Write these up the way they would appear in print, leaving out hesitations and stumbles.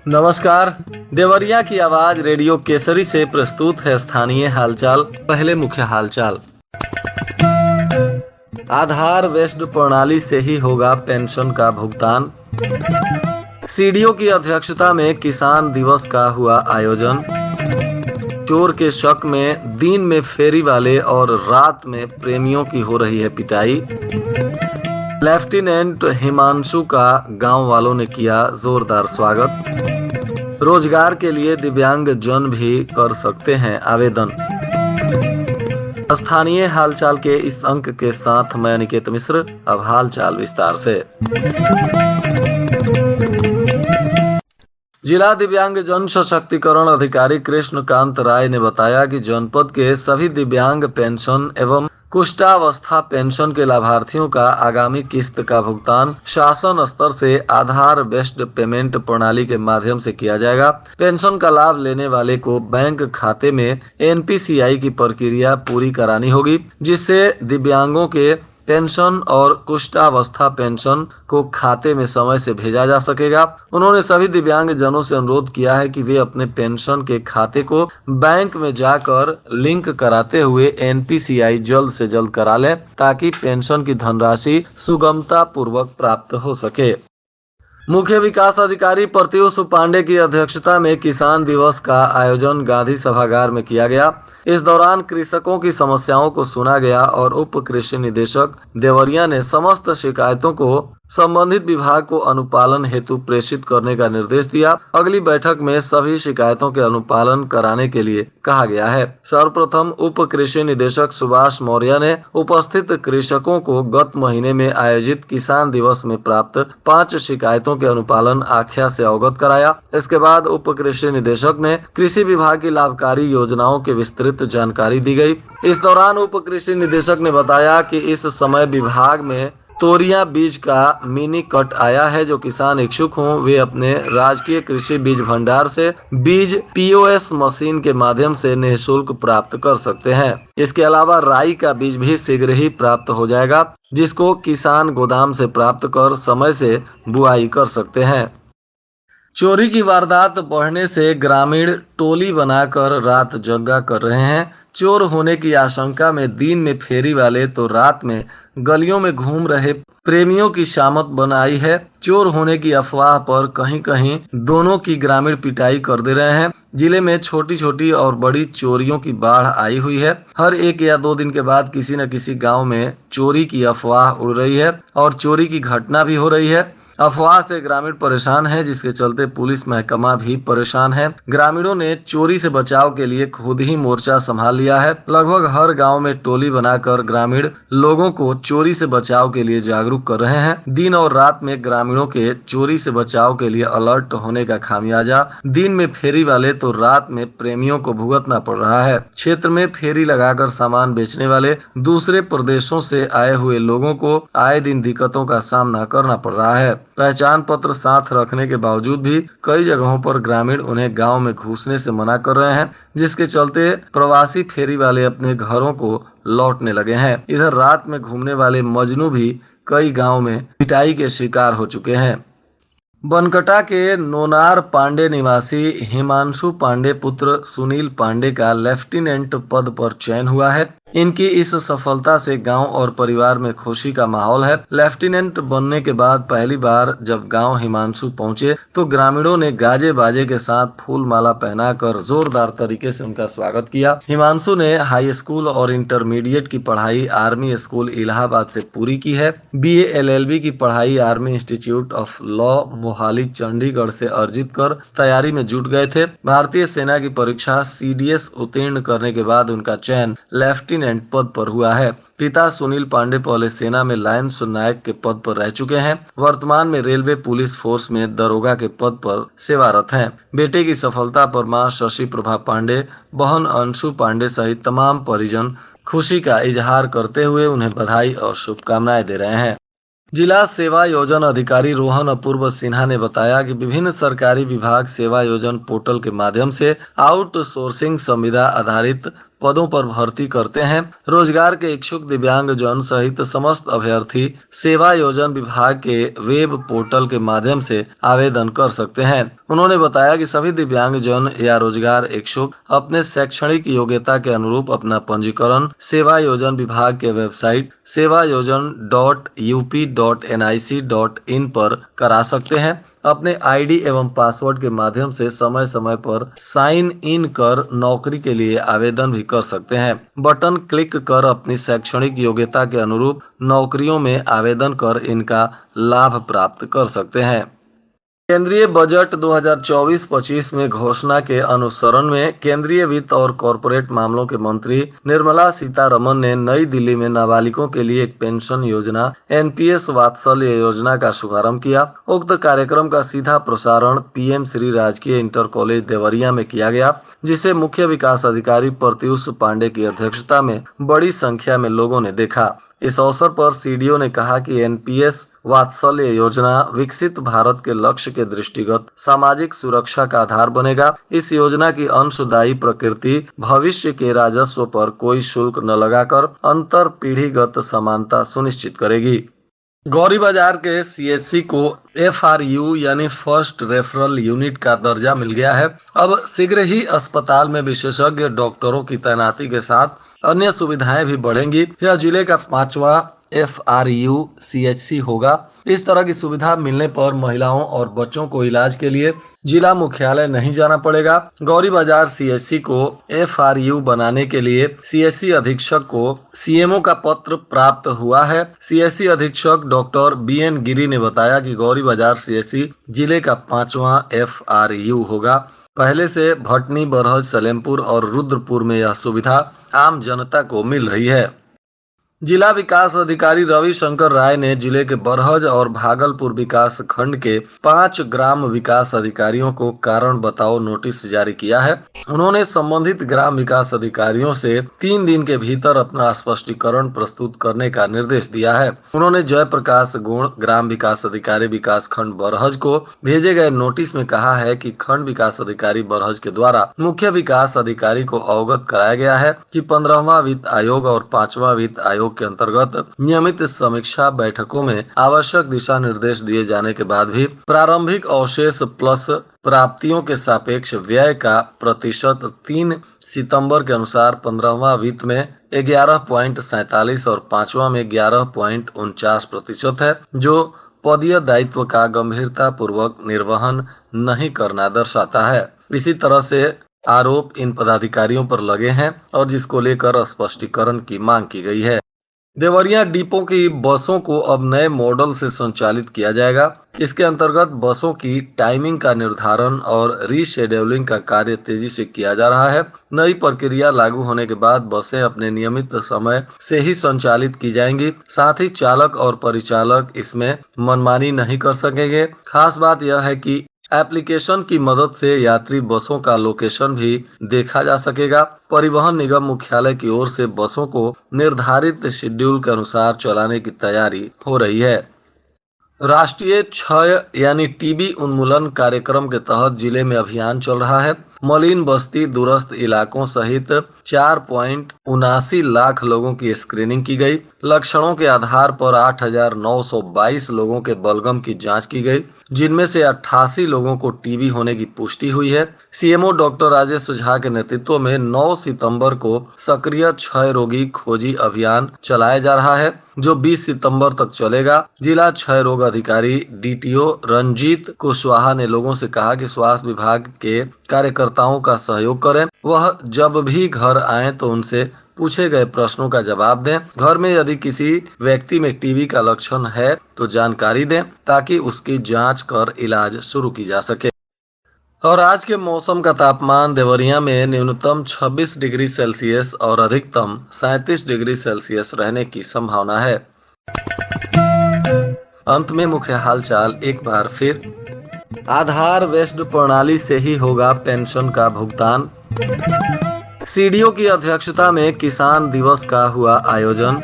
नमस्कार। देवरिया की आवाज रेडियो केसरी से प्रस्तुत है स्थानीय हालचाल। पहले मुख्य हालचाल। आधार वेस्ट प्रणाली से ही होगा पेंशन का भुगतान। सीडीओ की अध्यक्षता में किसान दिवस का हुआ आयोजन। चोर के शक में दिन में फेरी वाले और रात में प्रेमियों की हो रही है पिटाई। लेफ्टिनेंट हिमांशु का गांव वालों ने किया जोरदार स्वागत। रोजगार के लिए दिव्यांग जन भी कर सकते हैं आवेदन। स्थानीय हालचाल के इस अंक के साथ मैं अनिकेत मिश्र। अब हालचाल विस्तार से। जिला दिव्यांग जन सशक्तिकरण अधिकारी कृष्णकांत राय ने बताया कि जनपद के सभी दिव्यांग पेंशन एवं कुष्ठावस्था पेंशन के लाभार्थियों का आगामी किस्त का भुगतान शासन स्तर से आधार बेस्ड पेमेंट प्रणाली के माध्यम से किया जाएगा। पेंशन का लाभ लेने वाले को बैंक खाते में एनपीसीआई की प्रक्रिया पूरी करानी होगी, जिससे दिव्यांगों के पेंशन और कुष्ठावस्था पेंशन को खाते में समय से भेजा जा सकेगा। उन्होंने सभी दिव्यांग जनों से अनुरोध किया है कि वे अपने पेंशन के खाते को बैंक में जाकर लिंक कराते हुए एनपीसीआई जल्द से जल्द करा लें, ताकि पेंशन की धनराशि सुगमता पूर्वक प्राप्त हो सके। मुख्य विकास अधिकारी प्रत्युष पांडे की अध्यक्षता में किसान दिवस का आयोजन गांधी सभागार में किया गया। इस दौरान कृषकों की समस्याओं को सुना गया और उप कृषि निदेशक देवरिया ने समस्त शिकायतों को संबंधित विभाग को अनुपालन हेतु प्रेषित करने का निर्देश दिया। अगली बैठक में सभी शिकायतों के अनुपालन कराने के लिए कहा गया है। सर्वप्रथम उप कृषि निदेशक सुभाष मौर्य ने उपस्थित कृषकों को गत महीने में आयोजित किसान दिवस में प्राप्त 5 शिकायतों के अनुपालन आख्या से अवगत कराया। इसके बाद उप कृषि निदेशक ने कृषि विभाग की लाभकारी योजनाओं की विस्तृत जानकारी दी गई। इस दौरान उप कृषि निदेशक ने बताया कि इस समय विभाग में तोरिया बीज का मिनी कट आया है। जो किसान इच्छुक हों वे अपने राजकीय कृषि बीज भंडार से बीज पीओएस मशीन के माध्यम से निःशुल्क प्राप्त कर सकते हैं। इसके अलावा राई का बीज भी शीघ्र ही प्राप्त हो जाएगा, जिसको किसान गोदाम से प्राप्त कर समय से बुआई कर सकते हैं। चोरी की वारदात बढ़ने से ग्रामीण टोली बनाकर रात जंगा कर रहे हैं। चोर होने की आशंका में दिन में फेरी वाले तो रात में गलियों में घूम रहे प्रेमियों की शामत बनाई है। चोर होने की अफवाह पर कहीं कहीं दोनों की ग्रामीण पिटाई कर दे रहे हैं। जिले में छोटी छोटी और बड़ी चोरियों की बाढ़ आई हुई है। हर 1 या 2 दिन के बाद किसी न किसी गांव में चोरी की अफवाह उड़ रही है और चोरी की घटना भी हो रही है। अफवाह से ग्रामीण परेशान है, जिसके चलते पुलिस महकमा भी परेशान है। ग्रामीणों ने चोरी से बचाव के लिए खुद ही मोर्चा संभाल लिया है। लगभग हर गांव में टोली बनाकर ग्रामीण लोगों को चोरी से बचाव के लिए जागरूक कर रहे हैं। दिन और रात में ग्रामीणों के चोरी से बचाव के लिए अलर्ट होने का खामियाजा दिन में फेरी वाले तो रात में प्रेमियों को भुगतना पड़ रहा है। क्षेत्र में फेरी लगाकर सामान बेचने वाले दूसरे प्रदेशों से आए हुए लोगों को आए दिन दिक्कतों का सामना करना पड़ रहा है। पहचान पत्र साथ रखने के बावजूद भी कई जगहों पर ग्रामीण उन्हें गांव में घुसने से मना कर रहे हैं, जिसके चलते प्रवासी फेरी वाले अपने घरों को लौटने लगे हैं। इधर रात में घूमने वाले मजनू भी कई गांव में पिटाई के शिकार हो चुके हैं। बनकटा के नोनार पांडे निवासी हिमांशु पांडे पुत्र सुनील पांडे का लेफ्टिनेंट पद पर चयन हुआ है। इनकी इस सफलता से गांव और परिवार में खुशी का माहौल है। लेफ्टिनेंट बनने के बाद पहली बार जब गांव हिमांशु पहुंचे तो ग्रामीणों ने गाजे बाजे के साथ फूल माला पहनाकर जोरदार तरीके से उनका स्वागत किया। हिमांशु ने हाई स्कूल और इंटरमीडिएट की पढ़ाई आर्मी स्कूल इलाहाबाद से पूरी की है। BA LLB की पढ़ाई army institute of law Mohali Chandigarh से अर्जित कर तैयारी में जुट गए थे। भारतीय सेना की परीक्षा CDS उत्तीर्ण करने के बाद उनका चयन लेफ्टिनेंट पद पर हुआ है। पिता सुनील पांडे पहले सेना में लाइन नायक के पद पर रह चुके हैं। वर्तमान में रेलवे पुलिस फोर्स में दरोगा के पद पर सेवारत हैं। बेटे की सफलता पर मां शशि प्रभा पांडे, बहन अंशु पांडे सहित तमाम परिजन खुशी का इजहार करते हुए उन्हें बधाई और शुभकामनाएं दे रहे हैं। जिला सेवा योजन अधिकारी रोहन अपूर्व सिन्हा ने बताया कि विभिन्न सरकारी विभाग सेवा योजन पोर्टल के माध्यम से आउटसोर्सिंग संविदा आधारित पदों पर भर्ती करते हैं। रोजगार के इच्छुक दिव्यांग जन सहित समस्त अभ्यर्थी सेवा योजन विभाग के वेब पोर्टल के माध्यम से आवेदन कर सकते हैं। उन्होंने बताया कि सभी दिव्यांग जन या रोजगार इच्छुक अपने शैक्षणिक योग्यता के अनुरूप अपना पंजीकरण सेवा योजन विभाग के वेबसाइट sevayojan.up.nic.in पर करा सकते हैं। अपने आईडी एवं पासवर्ड के माध्यम से समय समय पर साइन इन कर नौकरी के लिए आवेदन भी कर सकते हैं। बटन क्लिक कर अपनी शैक्षणिक योग्यता के अनुरूप नौकरियों में आवेदन कर इनका लाभ प्राप्त कर सकते हैं। केंद्रीय बजट 2024-25 में घोषणा के अनुसरण में केंद्रीय वित्त और कॉरपोरेट मामलों के मंत्री निर्मला सीतारमण ने नई दिल्ली में नाबालिगों के लिए एक पेंशन योजना एनपीएस वात्सल्य योजना का शुभारंभ किया। उक्त कार्यक्रम का सीधा प्रसारण पीएम श्री राजकीय इंटर कॉलेज देवरिया में किया गया, जिसे मुख्य विकास अधिकारी प्रत्युष पांडे की अध्यक्षता में बड़ी संख्या में लोगों ने देखा। इस अवसर पर सीडीओ ने कहा कि एनपीएस वात्सल्य योजना विकसित भारत के लक्ष्य के दृष्टिगत सामाजिक सुरक्षा का आधार बनेगा। इस योजना की अंशदायी प्रकृति भविष्य के राजस्व पर कोई शुल्क न लगाकर अंतर पीढ़ीगत समानता सुनिश्चित करेगी। गौरी बाजार के सीएचसी को एफआरयू यानी फर्स्ट रेफरल यूनिट का दर्जा मिल गया है। अब शीघ्र ही अस्पताल में विशेषज्ञ डॉक्टरों की तैनाती के साथ अन्य सुविधाएं भी बढ़ेंगी। यह जिले का 5वां एफआरयू सीएचसी होगा। इस तरह की सुविधा मिलने पर महिलाओं और बच्चों को इलाज के लिए जिला मुख्यालय नहीं जाना पड़ेगा। गौरी बाजार सीएचसी को एफआरयू बनाने के लिए सीएचसी अधीक्षक को सीएमओ का पत्र प्राप्त हुआ है। सीएचसी अधीक्षक डॉक्टर बीएन गिरी ने बताया कि गौरी बाजार सीएचसी जिले का 5वां एफआरयू होगा। पहले से भटनी, बरहज, सलेमपुर और रुद्रपुर में यह सुविधा आम जनता को मिल रही है। जिला विकास अधिकारी रविशंकर राय ने जिले के बरहज और भागलपुर विकास खंड के 5 ग्राम विकास अधिकारियों को कारण बताओ नोटिस जारी किया है। उन्होंने संबंधित ग्राम विकास अधिकारियों से 3 दिन के भीतर अपना स्पष्टीकरण प्रस्तुत करने का निर्देश दिया है। उन्होंने जयप्रकाश गुण ग्राम विकास अधिकारी विकास खंड बरहज को भेजे गए नोटिस में कहा है कि खंड विकास अधिकारी बरहज के द्वारा मुख्य विकास अधिकारी को अवगत कराया गया है कि 15वां वित्त आयोग और 5वां वित्त आयोग के अंतर्गत नियमित समीक्षा बैठकों में आवश्यक दिशा निर्देश दिए जाने के बाद भी प्रारंभिक अवशेष प्लस प्राप्तियों के सापेक्ष व्यय का प्रतिशत 3 सितंबर के अनुसार 15वां वित्त में 11.47 और 5वां में 11.49% है, जो पदीय दायित्व का गंभीरता पूर्वक निर्वहन नहीं करना दर्शाता है। इसी तरह से आरोप इन पदाधिकारियों पर लगे हैं और जिसको लेकर स्पष्टीकरण की मांग की गई है। देवरिया डिपो की बसों को अब नए मॉडल से संचालित किया जाएगा। इसके अंतर्गत बसों की टाइमिंग का निर्धारण और रीशेड्यूलिंग का कार्य तेजी से किया जा रहा है। नई प्रक्रिया लागू होने के बाद बसें अपने नियमित समय से ही संचालित की जाएंगी। साथ ही चालक और परिचालक इसमें मनमानी नहीं कर सकेंगे। खास बात यह है कि एप्लीकेशन की मदद से यात्री बसों का लोकेशन भी देखा जा सकेगा। परिवहन निगम मुख्यालय की ओर से बसों को निर्धारित शेड्यूल के अनुसार चलाने की तैयारी हो रही है। राष्ट्रीय क्षय यानी टीबी उन्मूलन कार्यक्रम के तहत जिले में अभियान चल रहा है। मलिन बस्ती, दूरस्थ इलाकों सहित 4.79 लाख लोगों की स्क्रीनिंग की गई। लक्षणों के आधार पर 8,922 लोगों के बलगम की जांच की गई, जिनमें से 88 लोगों को टीबी होने की पुष्टि हुई है। सीएमओ डॉक्टर राजेश झा के नेतृत्व में 9 सितंबर को सक्रिय क्षय रोगी खोजी अभियान चलाया जा रहा है, जो 20 सितंबर तक चलेगा। जिला क्षय रोग अधिकारी डीटीओ रंजीत कुशवाहा ने लोगों से कहा कि स्वास्थ्य विभाग के कार्यकर्ताओं का सहयोग करें। वह जब भी घर आए तो उनसे पूछे गए प्रश्नों का जवाब दें। घर में यदि किसी व्यक्ति में टीबी का लक्षण है तो जानकारी दें, ताकि उसकी जांच कर इलाज शुरू की जा सके। और आज के मौसम का तापमान देवरिया में न्यूनतम 26 डिग्री सेल्सियस और अधिकतम 37 डिग्री सेल्सियस रहने की संभावना है। अंत में मुख्य हालचाल एक बार फिर। आधार वेस्ट प्रणाली से ही होगा पेंशन का भुगतान। सीडीओ की अध्यक्षता में किसान दिवस का हुआ आयोजन।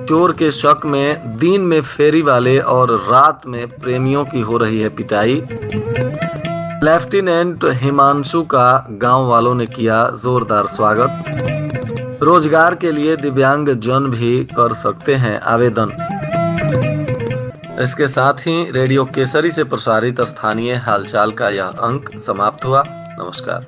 चोर के शक में दिन में फेरी वाले और रात में प्रेमियों की हो रही है पिटाई। लेफ्टिनेंट हिमांशु का गांव वालों ने किया जोरदार स्वागत। रोजगार के लिए दिव्यांग जन भी कर सकते हैं आवेदन। इसके साथ ही रेडियो केसरी से प्रसारित स्थानीय हालचाल का यह अंक समाप्त हुआ। नमस्कार।